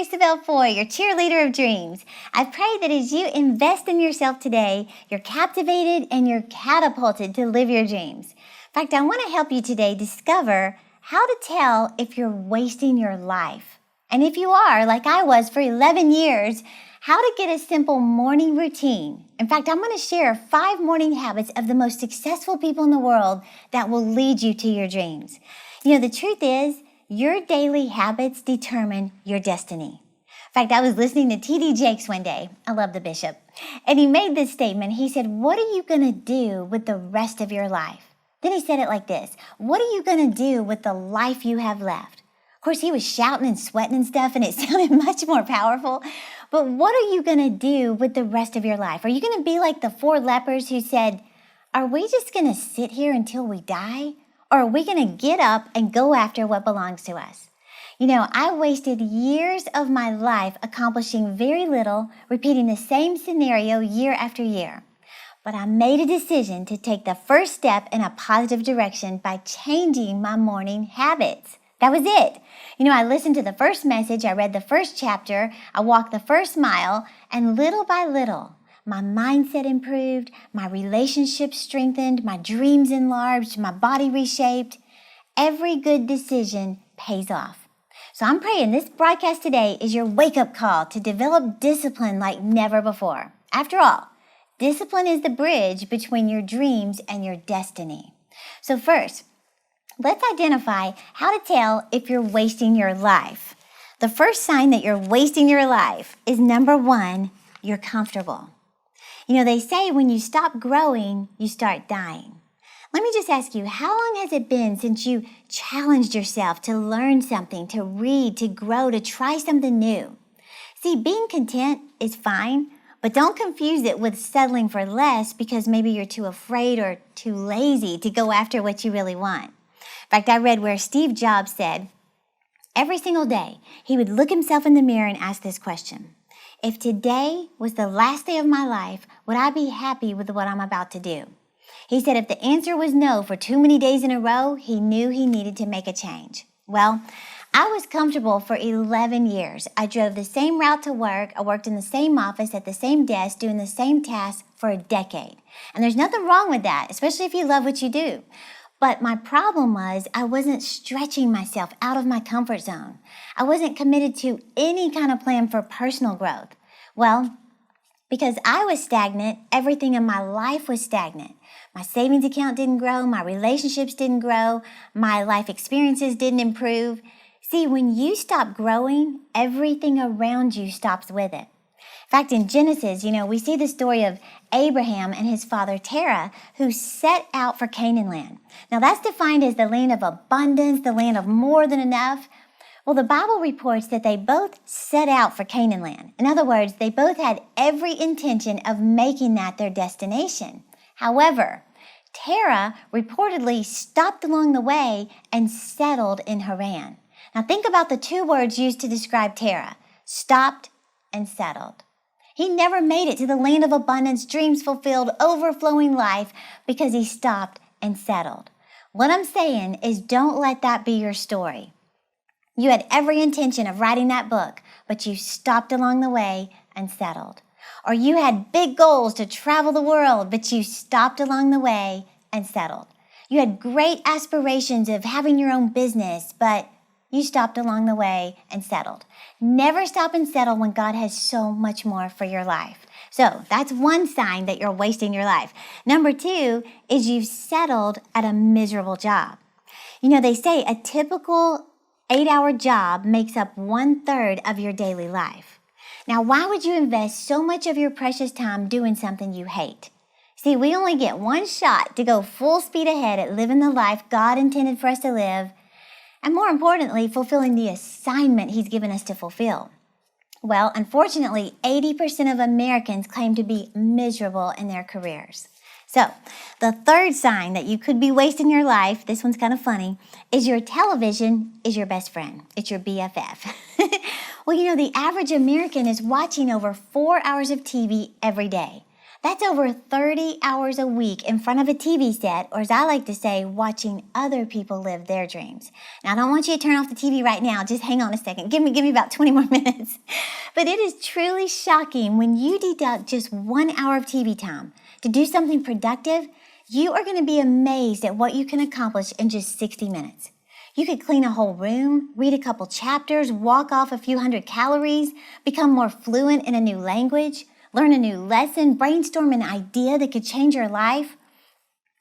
Terri Savelle Foy, your cheerleader of dreams. I pray that as you invest in yourself today, you're captivated and you're catapulted to live your dreams. In fact, I want to help you today discover how to tell if you're wasting your life. And if you are, like I was for 11 years, how to get a simple morning routine. In fact, I'm going to share 5 morning habits of the most successful people in the world that will lead you to your dreams. You know, the truth is, your daily habits determine your destiny. In fact, I was listening to T.D. Jakes one day. I love the bishop. And he made this statement. He said, "What are you going to do with the rest of your life?" Then he said it like this: "What are you going to do with the life you have left?" Of course, he was shouting and sweating and stuff, and it sounded much more powerful. But what are you going to do with the rest of your life? Are you going to be like the 4 lepers who said, "Are we just going to sit here until we die? Or are we going to get up and go after what belongs to us?" You know, I wasted years of my life accomplishing very little, repeating the same scenario year after year. But I made a decision to take the first step in a positive direction by changing my morning habits. That was it. You know, I listened to the first message, I read the first chapter, I walked the first mile, and little by little, my mindset improved, my relationships strengthened, my dreams enlarged, my body reshaped. Every good decision pays off. So I'm praying this broadcast today is your wake-up call to develop discipline like never before. After all, discipline is the bridge between your dreams and your destiny. So first, let's identify how to tell if you're wasting your life. The first sign that you're wasting your life is number 1, you're comfortable. You know, they say when you stop growing, you start dying. Let me just ask you, how long has it been since you challenged yourself to learn something, to read, to grow, to try something new? See, being content is fine, but don't confuse it with settling for less because maybe you're too afraid or too lazy to go after what you really want. In fact, I read where Steve Jobs said, every single day, he would look himself in the mirror and ask this question: if today was the last day of my life, would I be happy with what I'm about to do? He said if the answer was no for too many days in a row, he knew he needed to make a change. Well, I was comfortable for 11 years. I drove the same route to work. I worked in the same office at the same desk doing the same tasks for a decade. And there's nothing wrong with that, especially if you love what you do. But my problem was I wasn't stretching myself out of my comfort zone. I wasn't committed to any kind of plan for personal growth. Well, because I was stagnant, everything in my life was stagnant. My savings account didn't grow, my relationships didn't grow, my life experiences didn't improve. See, when you stop growing, everything around you stops with it. In fact, in Genesis, you know, we see the story of Abraham and his father Terah, who set out for Canaan land. Now, that's defined as the land of abundance, the land of more than enough. Well, the Bible reports that they both set out for Canaan land. In other words, they both had every intention of making that their destination. However, Terah reportedly stopped along the way and settled in Haran. Now, think about the 2 words used to describe Terah: stopped and settled. He never made it to the land of abundance, dreams fulfilled, overflowing life because he stopped and settled. What I'm saying is don't let that be your story. You had every intention of writing that book, but you stopped along the way and settled. Or you had big goals to travel the world, but you stopped along the way and settled. You had great aspirations of having your own business, but you stopped along the way and settled. Never stop and settle when God has so much more for your life. So that's one sign that you're wasting your life. Number 2 is you've settled at a miserable job. You know, they say a typical 8-hour job makes up 1/3 of your daily life. Now, why would you invest so much of your precious time doing something you hate? See, we only get one shot to go full speed ahead at living the life God intended for us to live, and more importantly, fulfilling the assignment He's given us to fulfill. Well, unfortunately, 80% of Americans claim to be miserable in their careers. So, the third sign that you could be wasting your life, this one's kind of funny, is your television is your best friend. It's your BFF. Well, you know, the average American is watching over 4 hours of TV every day. That's over 30 hours a week in front of a TV set, or as I like to say, watching other people live their dreams. Now, I don't want you to turn off the TV right now. Just hang on a second. Give me about 20 more minutes. But it is truly shocking when you deduct just 1 hour of TV time to do something productive. You are going to be amazed at what you can accomplish in just 60 minutes. You could clean a whole room, read a couple chapters, walk off a few hundred calories, become more fluent in a new language, learn a new lesson, brainstorm an idea that could change your life.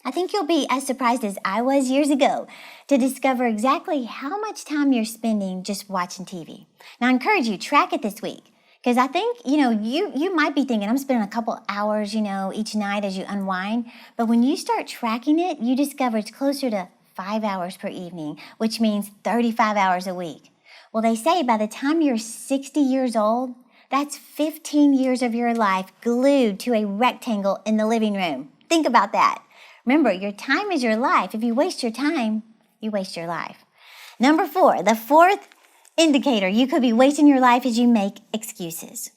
I think you'll be as surprised as I was years ago to discover exactly how much time you're spending just watching TV. Now, I encourage you, track it this week. Because I think, you might be thinking, I'm spending a couple hours, each night as you unwind. But when you start tracking it, you discover it's closer to 5 hours per evening, which means 35 hours a week. Well, they say by the time you're 60 years old, that's 15 years of your life glued to a rectangle in the living room. Think about that. Remember, your time is your life. If you waste your time, you waste your life. Number 4, the fourth indicator you could be wasting your life is you make excuses.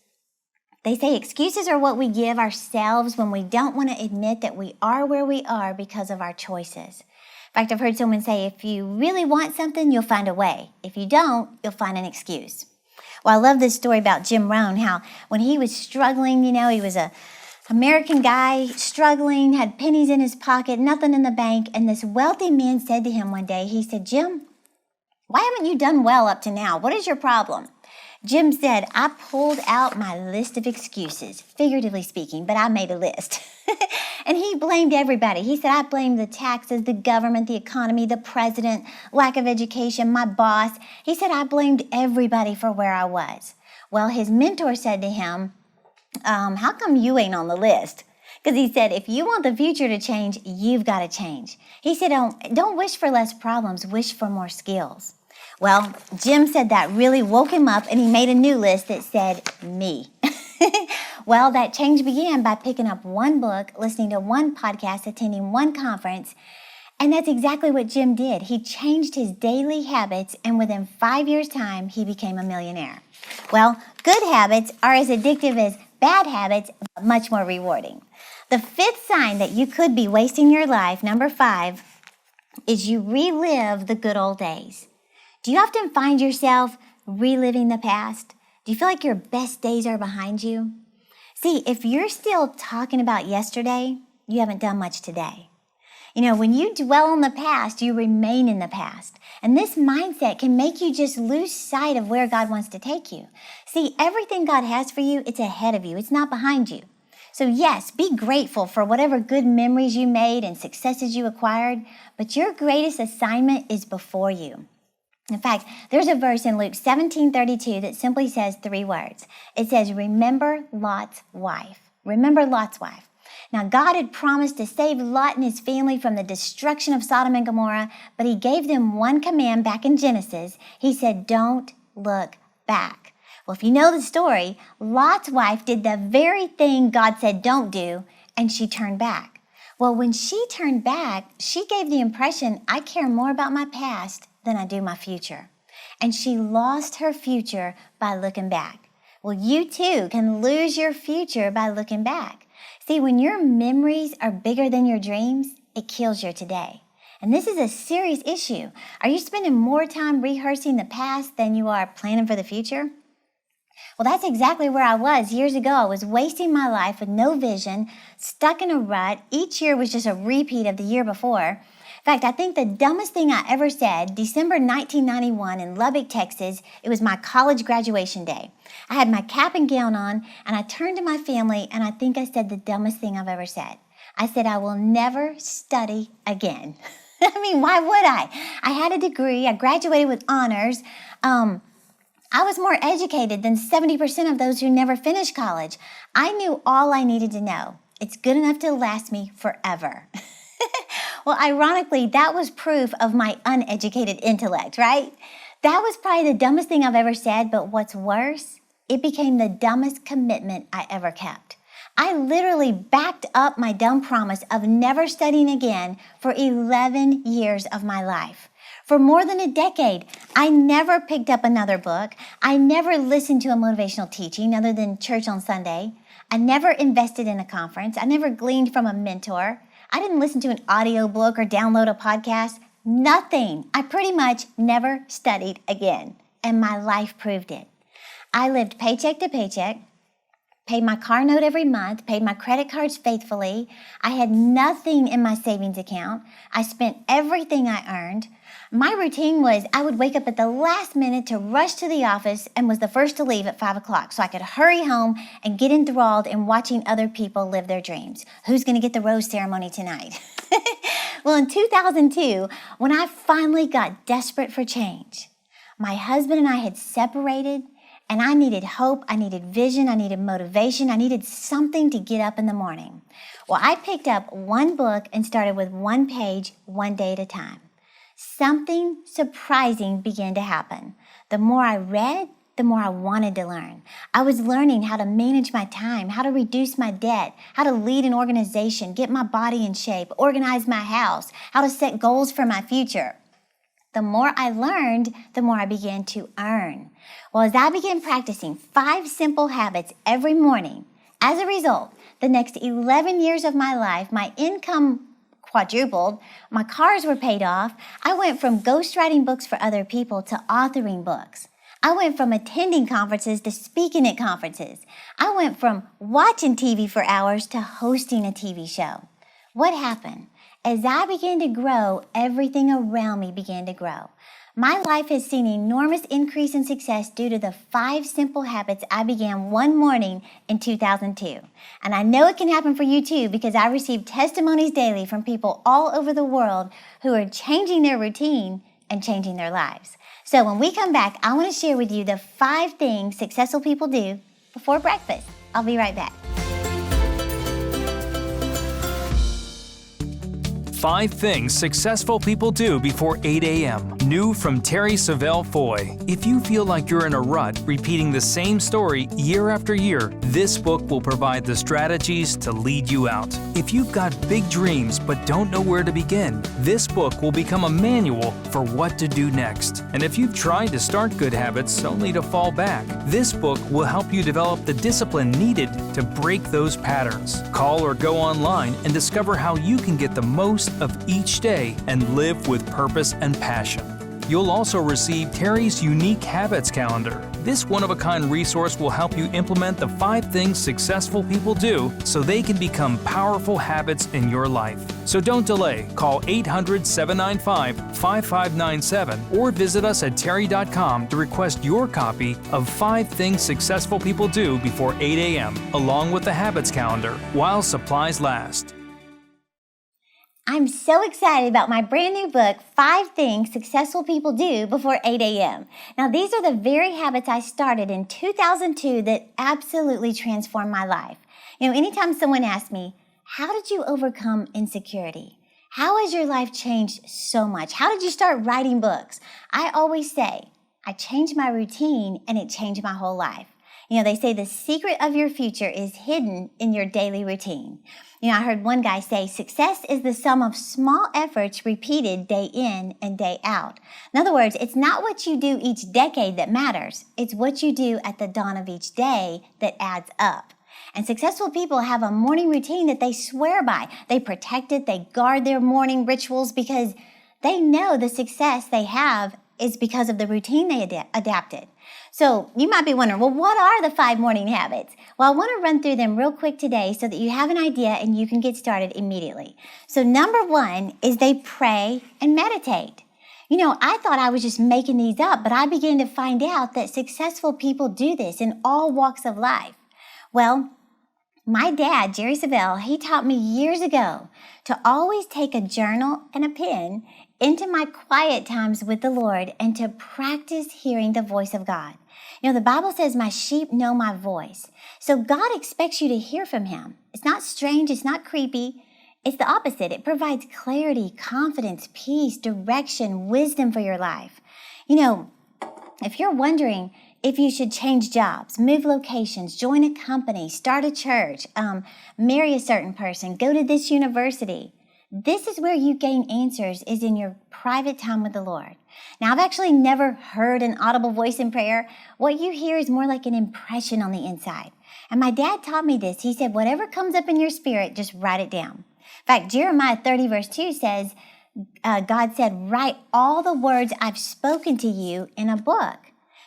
They say excuses are what we give ourselves when we don't want to admit that we are where we are because of our choices. In fact, I've heard someone say, if you really want something, you'll find a way. If you don't, you'll find an excuse. Well, I love this story about Jim Rohn, how when he was struggling, he was a American guy, struggling, had pennies in his pocket, nothing in the bank, and this wealthy man said to him one day, he said, Jim, why haven't you done well up to now? What is your problem? Jim said, I pulled out my list of excuses, figuratively speaking, but I made a list. And he blamed everybody. He said, I blamed the taxes, the government, the economy, the president, lack of education, my boss. He said, I blamed everybody for where I was. Well, his mentor said to him, how come you ain't on the list? Because he said, if you want the future to change, you've got to change. He said, don't wish for less problems, wish for more skills. Well, Jim said that really woke him up, and he made a new list that said, me. Well, that change began by picking up one book, listening to one podcast, attending one conference, and that's exactly what Jim did. He changed his daily habits, and within 5 years' time, he became a millionaire. Well, good habits are as addictive as bad habits, but much more rewarding. The fifth sign that you could be wasting your life, number 5, is you relive the good old days. Do you often find yourself reliving the past? Do you feel like your best days are behind you? See, if you're still talking about yesterday, you haven't done much today. When you dwell on the past, you remain in the past. And this mindset can make you just lose sight of where God wants to take you. See, everything God has for you, it's ahead of you. It's not behind you. So yes, be grateful for whatever good memories you made and successes you acquired, but your greatest assignment is before you. In fact, there's a verse in Luke 17:32 that simply says 3 words. It says, remember Lot's wife. Remember Lot's wife. Now, God had promised to save Lot and his family from the destruction of Sodom and Gomorrah, but he gave them one command back in Genesis. He said, don't look back. Well, if you know the story, Lot's wife did the very thing God said don't do, and she turned back. Well, when she turned back, she gave the impression, I care more about my past than I do my future. And she lost her future by looking back. Well, you too can lose your future by looking back. See, when your memories are bigger than your dreams, it kills your today. And this is a serious issue. Are you spending more time rehearsing the past than you are planning for the future? Well, that's exactly where I was years ago. I was wasting my life with no vision, stuck in a rut. Each year was just a repeat of the year before. In fact, I think the dumbest thing I ever said, December 1991 in Lubbock, Texas, it was my college graduation day. I had my cap and gown on, and I turned to my family, and I think I said the dumbest thing I've ever said. I said, I will never study again. I mean, why would I? I had a degree. I graduated with honors. I was more educated than 70% of those who never finished college. I knew all I needed to know. It's good enough to last me forever. Well, ironically, that was proof of my uneducated intellect, right? That was probably the dumbest thing I've ever said, but what's worse, it became the dumbest commitment I ever kept. I literally backed up my dumb promise of never studying again for 11 years of my life. For more than a decade, I never picked up another book. I never listened to a motivational teaching other than church on Sunday. I never invested in a conference. I never gleaned from a mentor. I didn't listen to an audiobook or download a podcast. Nothing. I pretty much never studied again, and my life proved it. I lived paycheck to paycheck, paid my car note every month, paid my credit cards faithfully. I had nothing in my savings account. I spent everything I earned. My routine was I would wake up at the last minute to rush to the office and was the first to leave at 5 o'clock so I could hurry home and get enthralled in watching other people live their dreams. Who's going to get the rose ceremony tonight? Well, in 2002, when I finally got desperate for change, my husband and I had separated, and I needed hope, I needed vision, I needed motivation, I needed something to get up in the morning. Well, I picked up one book and started with one page, one day at a time. Something surprising began to happen. The more I read, the more I wanted to learn. I was learning how to manage my time, how to reduce my debt, how to lead an organization, get my body in shape, organize my house, how to set goals for my future. The more I learned, the more I began to earn. Well, as I began practicing 5 simple habits every morning, as a result, the next 11 years of my life, my income quadrupled, my cars were paid off. I went from ghostwriting books for other people to authoring books. I went from attending conferences to speaking at conferences. I went from watching TV for hours to hosting a TV show. What happened? As I began to grow, everything around me began to grow. My life has seen enormous increase in success due to the 5 simple habits I began one morning in 2002. And I know it can happen for you too, because I receive testimonies daily from people all over the world who are changing their routine and changing their lives. So when we come back, I want to share with you the 5 things successful people do before breakfast. I'll be right back. 5 things successful people do before 8 a.m. New from Terri Savelle Foy. If you feel like you're in a rut, repeating the same story year after year, this book will provide the strategies to lead you out. If you've got big dreams but don't know where to begin, this book will become a manual for what to do next. And if you've tried to start good habits only to fall back, this book will help you develop the discipline needed to break those patterns. Call or go online and discover how you can get the most of each day and live with purpose and passion. You'll also receive Terri's unique habits calendar. This one-of-a-kind resource will help you implement the 5 things successful people do so they can become powerful habits in your life. So don't delay. Call 800-795-5597 or visit us at terri.com to request your copy of 5 things successful people do before 8 a.m. along with the habits calendar while supplies last. I'm so excited about my brand new book, 5 Things Successful People Do Before 8 a.m. Now, these are the very habits I started in 2002 that absolutely transformed my life. You know, anytime someone asks me, how did you overcome insecurity? How has your life changed so much? How did you start writing books? I always say, I changed my routine and it changed my whole life. You know, they say the secret of your future is hidden in your daily routine. You know, I heard one guy say, success is the sum of small efforts repeated day in and day out. In other words, it's not what you do each decade that matters. It's what you do at the dawn of each day that adds up. And successful people have a morning routine that they swear by. They protect it. They guard their morning rituals because they know the success they have is because of the routine they adapted. So you might be wondering, well, what are the 5 morning habits? Well, I want to run through them real quick today so that you have an idea and you can get started immediately. So number 1 is they pray and meditate. You know, I thought I was just making these up, but I began to find out that successful people do this in all walks of life. Well, my dad, Terri Savelle, he taught me years ago to always take a journal and a pen into my quiet times with the Lord and to practice hearing the voice of God. You know, the Bible says, my sheep know my voice. So God expects you to hear from him. It's not strange. It's not creepy. It's the opposite. It provides clarity, confidence, peace, direction, wisdom for your life. You know, if you're wondering if you should change jobs, move locations, join a company, start a church, marry a certain person, go to this university, this is where you gain answers, is in your private time with the Lord. Now, I've actually never heard an audible voice in prayer. What you hear is more like an impression on the inside. And my dad taught me this. He said, whatever comes up in your spirit, just write it down. In fact, Jeremiah 30 verse 2 says, God said, write all the words I've spoken to you in a book.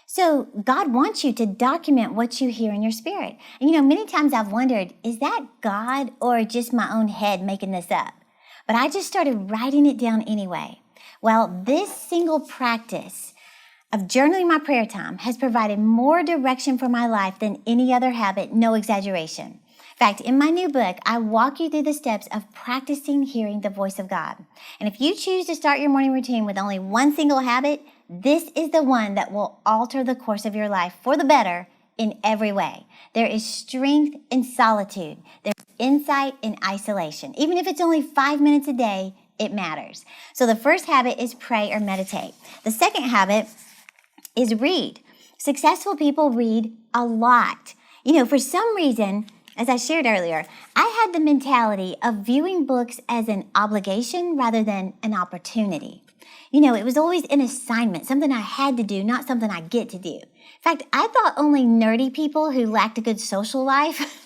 So God wants you to document what you hear in your spirit. And many times I've wondered, is that God or just my own head making this up? But I just started writing it down anyway. Well, this single practice of journaling my prayer time has provided more direction for my life than any other habit, no exaggeration. In fact, in my new book, I walk you through the steps of practicing hearing the voice of God. And if you choose to start your morning routine with only one single habit, this is the one that will alter the course of your life for the better in every way. There is strength in solitude. There's insight in isolation. Even if it's only 5 minutes a day, it matters. So the first habit is pray or meditate. The second habit is read. Successful people read a lot. For some reason, as I shared earlier, I had the mentality of viewing books as an obligation rather than an opportunity. It was always an assignment, something I had to do, not something I get to do. In fact, I thought only nerdy people who lacked a good social life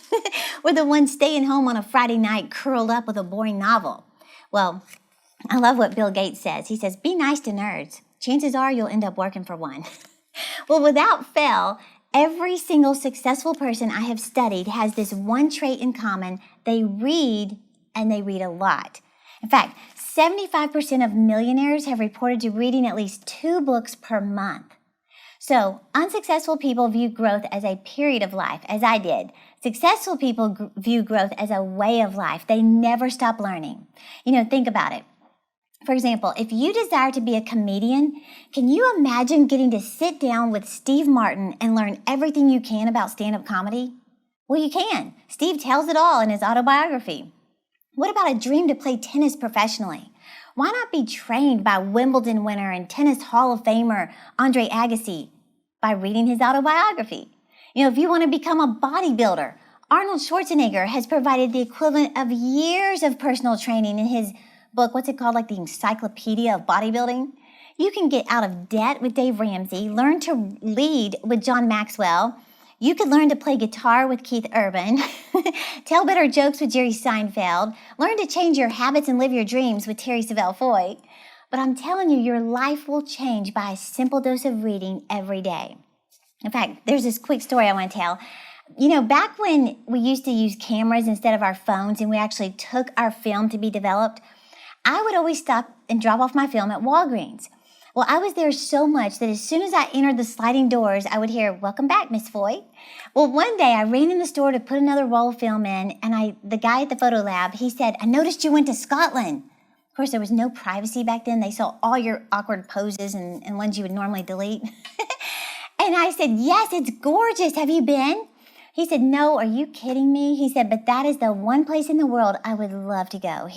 were the ones staying home on a Friday night curled up with a boring novel. Well, I love what Bill Gates says. He says, be nice to nerds. Chances are you'll end up working for one. Well, without fail, every single successful person I have studied has this one trait in common. They read, and they read a lot. In fact, 75% of millionaires have reported to reading at least 2 books per month. So, unsuccessful people view growth as a period of life, as I did. Successful people view growth as a way of life. They never stop learning. Think about it. For example, if you desire to be a comedian, can you imagine getting to sit down with Steve Martin and learn everything you can about stand-up comedy? Well, you can. Steve tells it all in his autobiography. What about a dream to play tennis professionally? Why not be trained by Wimbledon winner and tennis Hall of Famer Andre Agassi by reading his autobiography? If you want to become a bodybuilder, Arnold Schwarzenegger has provided the equivalent of years of personal training in his book, what's it called, like the Encyclopedia of Bodybuilding? You can get out of debt with Dave Ramsey, learn to lead with John Maxwell. You could learn to play guitar with Keith Urban, tell better jokes with Jerry Seinfeld, learn to change your habits and live your dreams with Terri Savelle Foy. But I'm telling you, your life will change by a simple dose of reading every day. In fact, there's this quick story I want to tell. Back when we used to use cameras instead of our phones and we actually took our film to be developed, I would always stop and drop off my film at Walgreens. Well, I was there so much that as soon as I entered the sliding doors, I would hear, "Welcome back, Miss Foy." Well, one day I ran in the store to put another roll of film in, and the guy at the photo lab, he said, "I noticed you went to Scotland." Of course, there was no privacy back then. They saw all your awkward poses and ones you would normally delete. And I said, "Yes, it's gorgeous. Have you been?" He said, "No, are you kidding me?" He said, "But that is the one place in the world I would love to go."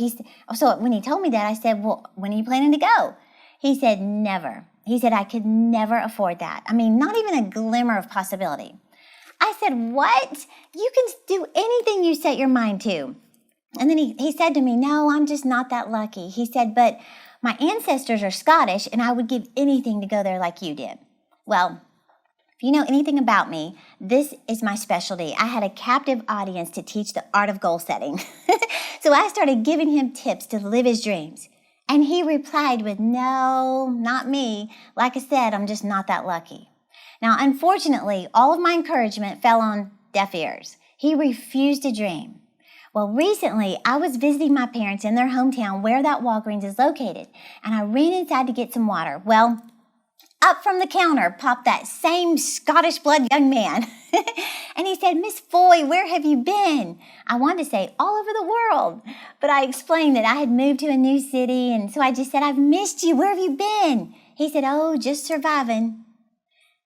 So when he told me that, I said, "Well, when are you planning to go?" He said, "Never." He said, "I could never afford that. I mean, not even a glimmer of possibility." I said, "What? You can do anything you set your mind to." And then he said to me, "No, I'm just not that lucky." He said, "But my ancestors are Scottish, and I would give anything to go there like you did." Well, if you know anything about me, this is my specialty. I had a captive audience to teach the art of goal setting. So I started giving him tips to live his dreams. And he replied with, "No, not me. Like I said, I'm just not that lucky." Now, unfortunately, all of my encouragement fell on deaf ears. He refused to dream. Well, recently, I was visiting my parents in their hometown where that Walgreens is located, and I ran inside to get some water. Well, up from the counter popped that same Scottish blood young man. And he said, "Miss Foy, where have you been?" I wanted to say, "All over the world." But I explained that I had moved to a new city, and so I just said, "I've missed you. Where have you been?" He said, "Oh, just surviving."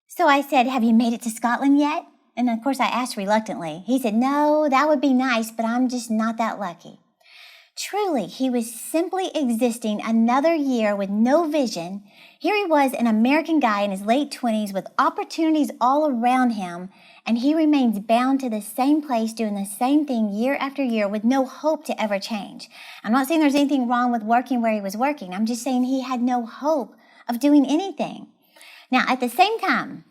So I said, "Have you made it to Scotland yet?" And of course I asked reluctantly. He said, "No, that would be nice, but I'm just not that lucky." Truly, he was simply existing another year with no vision. Here he was, an American guy in his late 20s with opportunities all around him, and he remains bound to the same place doing the same thing year after year with no hope to ever change. I'm not saying there's anything wrong with working where he was working. I'm just saying he had no hope of doing anything. Now, at the same time,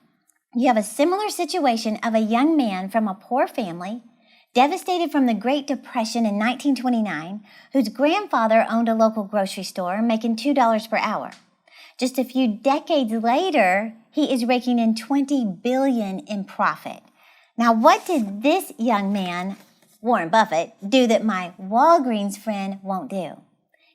You have a similar situation of a young man from a poor family, devastated from the Great Depression in 1929, whose grandfather owned a local grocery store making $2 per hour. Just a few decades later, he is raking in $20 billion in profit. Now, what did this young man, Warren Buffett, do that my Walgreens friend won't do?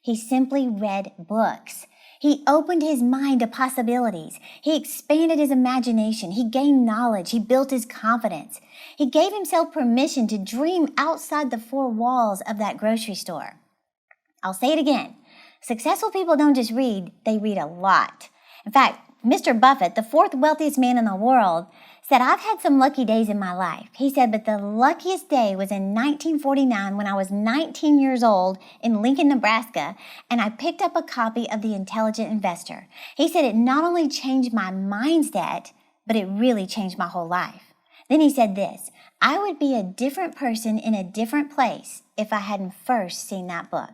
He simply read books. He opened his mind to possibilities. He expanded his imagination. He gained knowledge. He built his confidence. He gave himself permission to dream outside the four walls of that grocery store. I'll say it again. Successful people don't just read, they read a lot. In fact, Mr. Buffett, the fourth wealthiest man in the world, said, I've had some lucky days in my life. He said, but the luckiest day was in 1949 when I was 19 years old in Lincoln, Nebraska, and I picked up a copy of The Intelligent Investor. He said it not only changed my mindset, but it really changed my whole life. Then he said this, I would be a different person in a different place if I hadn't first seen that book.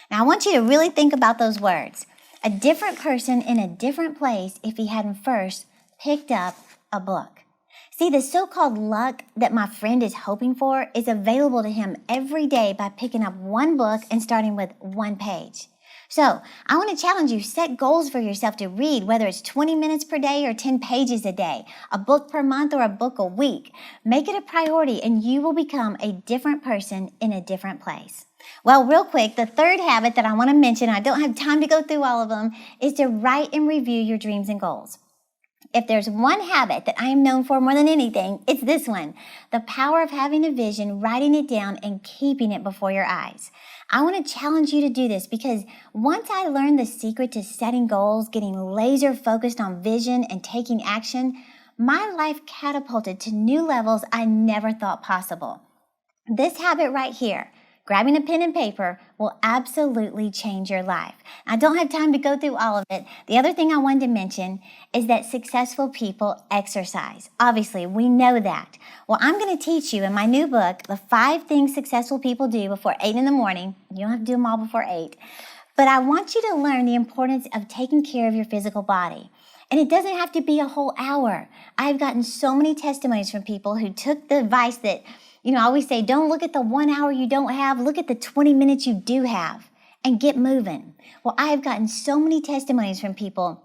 Now I want you to really think about those words. A different person in a different place if he hadn't first picked up a book. See, the so-called luck that my friend is hoping for is available to him every day by picking up one book and starting with one page. So I want to challenge you, set goals for yourself to read, whether it's 20 minutes per day or 10 pages a day, a book per month or a book a week. Make it a priority and you will become a different person in a different place. Well, real quick, the third habit that I want to mention, I don't have time to go through all of them, is to write and review your dreams and goals. If there's one habit that I am known for more than anything, it's this one. The power of having a vision, writing it down, and keeping it before your eyes. I want to challenge you to do this because once I learned the secret to setting goals, getting laser focused on vision, and taking action, my life catapulted to new levels I never thought possible. This habit right here, grabbing a pen and paper, will absolutely change your life. I don't have time to go through all of it. The other thing I wanted to mention is that successful people exercise. Obviously, we know that. Well, I'm going to teach you in my new book, The 5 Things Successful People Do Before 8 in the morning. You don't have to do them all before 8. But I want you to learn the importance of taking care of your physical body. And it doesn't have to be a whole hour. I've gotten so many testimonies from people who took the advice that, I always say, don't look at the 1 hour you don't have, look at the 20 minutes you do have and get moving. Well, I have gotten so many testimonies from people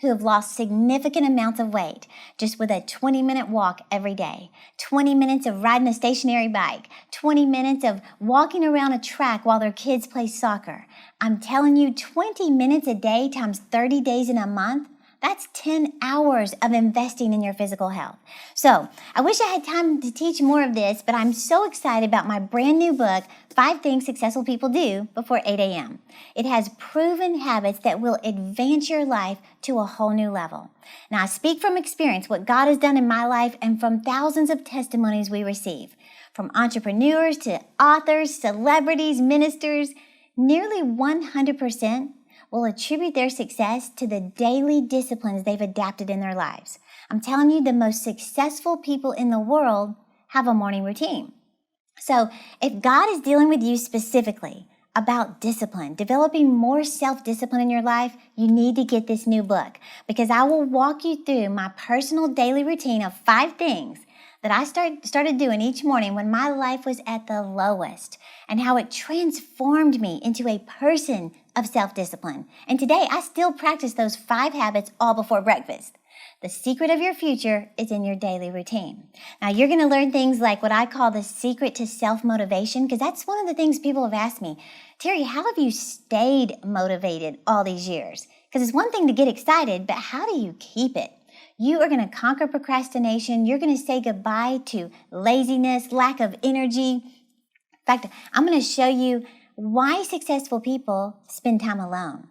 who have lost significant amounts of weight just with a 20-minute walk every day, 20 minutes of riding a stationary bike, 20 minutes of walking around a track while their kids play soccer. I'm telling you, 20 minutes a day times 30 days in a month, that's 10 hours of investing in your physical health. So I wish I had time to teach more of this, but I'm so excited about my brand new book, 5 Things Successful People Do Before 8 a.m. It has proven habits that will advance your life to a whole new level. Now I speak from experience, what God has done in my life and from thousands of testimonies we receive. From entrepreneurs to authors, celebrities, ministers, nearly 100% will attribute their success to the daily disciplines they've adapted in their lives. I'm telling you, the most successful people in the world have a morning routine. So if God is dealing with you specifically about discipline, developing more self-discipline in your life, you need to get this new book because I will walk you through my personal daily routine of 5 things that I started doing each morning when my life was at the lowest and how it transformed me into a person of self-discipline. And today, I still practice those 5 habits all before breakfast. The secret of your future is in your daily routine. Now, you're going to learn things like what I call the secret to self-motivation, because that's one of the things people have asked me. Terri, how have you stayed motivated all these years? Because it's one thing to get excited, but how do you keep it? You are going to conquer procrastination. You're going to say goodbye to laziness, lack of energy. In fact, I'm going to show you why successful people spend time alone.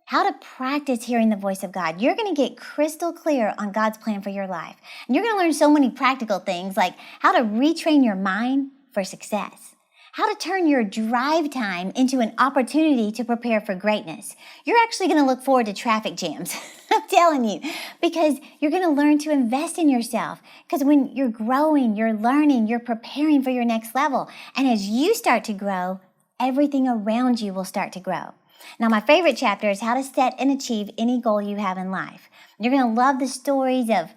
How to practice hearing the voice of God. You're going to get crystal clear on God's plan for your life. And you're going to learn so many practical things like how to retrain your mind for success. How to turn your drive time into an opportunity to prepare for greatness. You're actually going to look forward to traffic jams, I'm telling you, because you're going to learn to invest in yourself. Because when you're growing, you're learning, you're preparing for your next level. And as you start to grow, everything around you will start to grow. Now, my favorite chapter is how to set and achieve any goal you have in life. You're going to love the stories of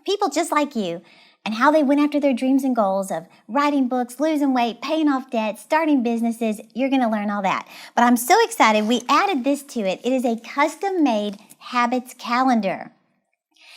people just like you, and how they went after their dreams and goals of writing books, losing weight, paying off debt, starting businesses. You're going to learn all that. But I'm so excited we added this to it. It is a custom-made habits calendar.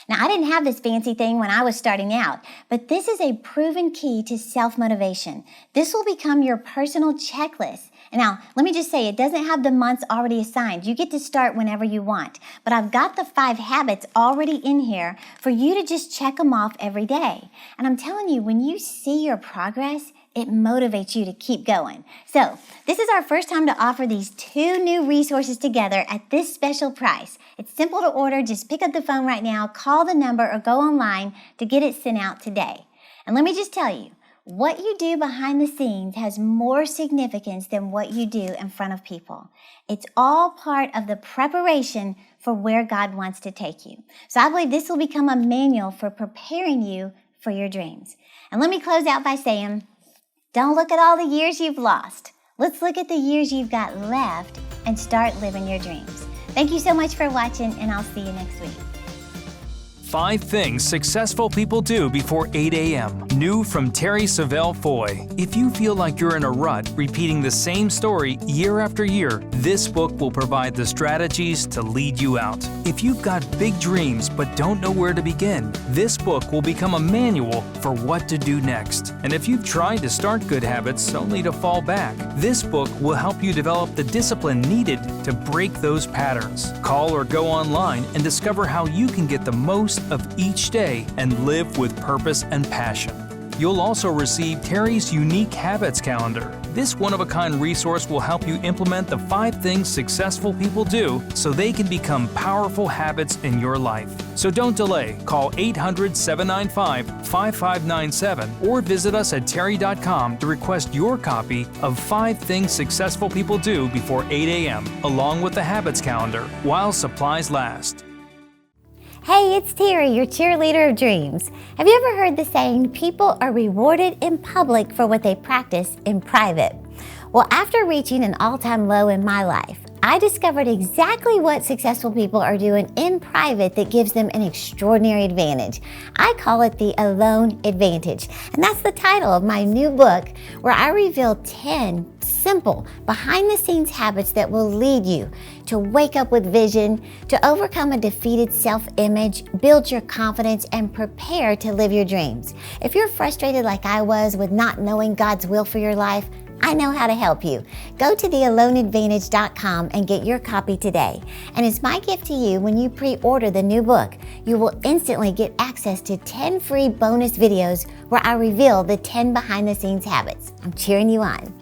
Now, I didn't have this fancy thing when I was starting out, but this is a proven key to self-motivation. This will become your personal checklist. And now, let me just say, it doesn't have the months already assigned. You get to start whenever you want. But I've got the 5 habits already in here for you to just check them off every day. And I'm telling you, when you see your progress, it motivates you to keep going. So, this is our first time to offer these 2 new resources together at this special price. It's simple to order. Just pick up the phone right now, call the number, or go online to get it sent out today. And let me just tell you, what you do behind the scenes has more significance than what you do in front of people. It's all part of the preparation for where God wants to take you. So I believe this will become a manual for preparing you for your dreams. And let me close out by saying, don't look at all the years you've lost. Let's look at the years you've got left and start living your dreams. Thank you so much for watching, and I'll see you next week. 5 things successful people do before 8 a.m. New from Terri Savelle Foy. If you feel like you're in a rut, repeating the same story year after year, this book will provide the strategies to lead you out. If you've got big dreams but don't know where to begin, this book will become a manual for what to do next. And if you've tried to start good habits only to fall back, this book will help you develop the discipline needed to break those patterns. Call or go online and discover how you can get the most of each day and live with purpose and passion. You'll also receive Terri's unique habits calendar. This one-of-a-kind resource will help you implement the 5 things successful people do so they can become powerful habits in your life. So don't delay. Call 800-795-5597 or visit us at terri.com to request your copy of 5 things successful people do before 8 a.m. along with the habits calendar while supplies last. Hey, it's Terri, your cheerleader of dreams. Have you ever heard the saying, people are rewarded in public for what they practice in private? Well, after reaching an all-time low in my life, I discovered exactly what successful people are doing in private that gives them an extraordinary advantage. I call it the alone advantage. And that's the title of my new book, where I reveal 10 simple behind-the-scenes habits that will lead you to wake up with vision, to overcome a defeated self-image, build your confidence, and prepare to live your dreams. If you're frustrated like I was with not knowing God's will for your life, I know how to help you. Go to thealoneadvantage.com and get your copy today. And it's my gift to you, when you pre-order the new book, you will instantly get access to 10 free bonus videos where I reveal the 10 behind-the-scenes habits. I'm cheering you on.